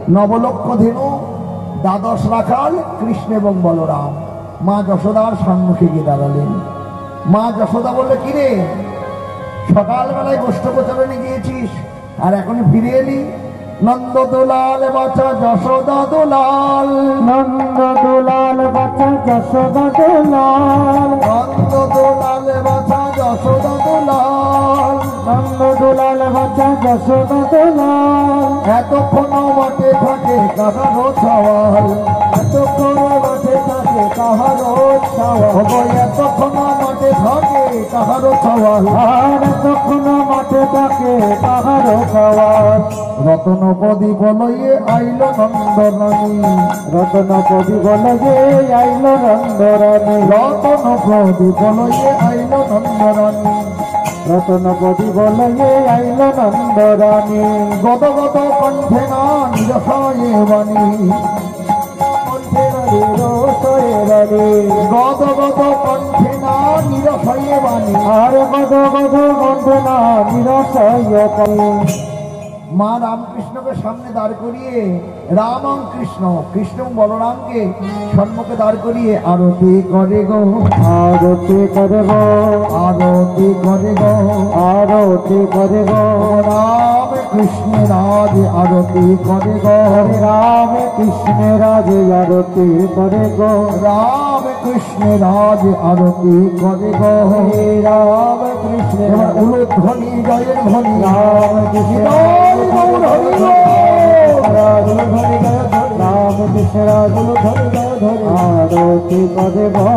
নবলক্ষ ধেনু, দ্বাদশ রাখাল কৃষ্ণ এবং বলরাম মা যশোদার সম্মুখে গিয়ে দাঁড়ালেন। মা যশোদা বললে, কিরে সকালবেলায় গোষ্ঠপ্রচারণে গিয়েছিস আর এখন ফিরে এলি? নন্দ দুলাল বাছা যশোদা দুলাল, নন্দ দুলাল বাছা যশোদা দুলাল, নন্দ দুলাল বাছা যশোদা দুলাল, নন্দ দুলাল বাছা যশোদা দুলাল। এতক্ষণ মাঠে থাকে কাহারো সওয়াল, এতক্ষণ মাঠে থাকে কাহারো সওয়াল, এতক্ষণ মাঠে থাকে কাহারো সওয়াল, আর এতক্ষণ মাঠে থাকে কাহারো সওয়াল। রতনপদী বলয়ে আইল নন্দরানী, রতনপদী বলয়ে আইল নন্দরানী, রতনপদী বলয়ে আইল নন্দরানী, রতনপদী বলয়ে আইল নন্দরানী। গদ গদ কণ্ঠে না নিরসয়ে বাণী, কণ্ঠে নিরসয়ে বাণী, গদ গদ কণ্ঠে না নিরসয়ে বাণী। আর গদ গদ কণ্ঠে না নিরসয়ে বাণী। মা রামকৃষ্ণকে সামনে দাঁড় করিয়ে, রাম এবং কৃষ্ণ, কৃষ্ণ এবং বলরামকে সম্মুখে দাঁড় করিয়ে আরতি করে গো, আরতি করে গো, আরতি করে গো, আরতি করে গো। রাম কৃষ্ণ রাজ আরতি করে গো, রাম কৃষ্ণ রাজ আরতি করে গো, রাম কৃষ্ণ রাজ আরতি করে গো। রাম কৃষ্ণ উলুধ্বনি জয়ের ধ্বনি, রাম কৃষ্ণ রাম কৃষ্ণ রাজ আরতি করে গো।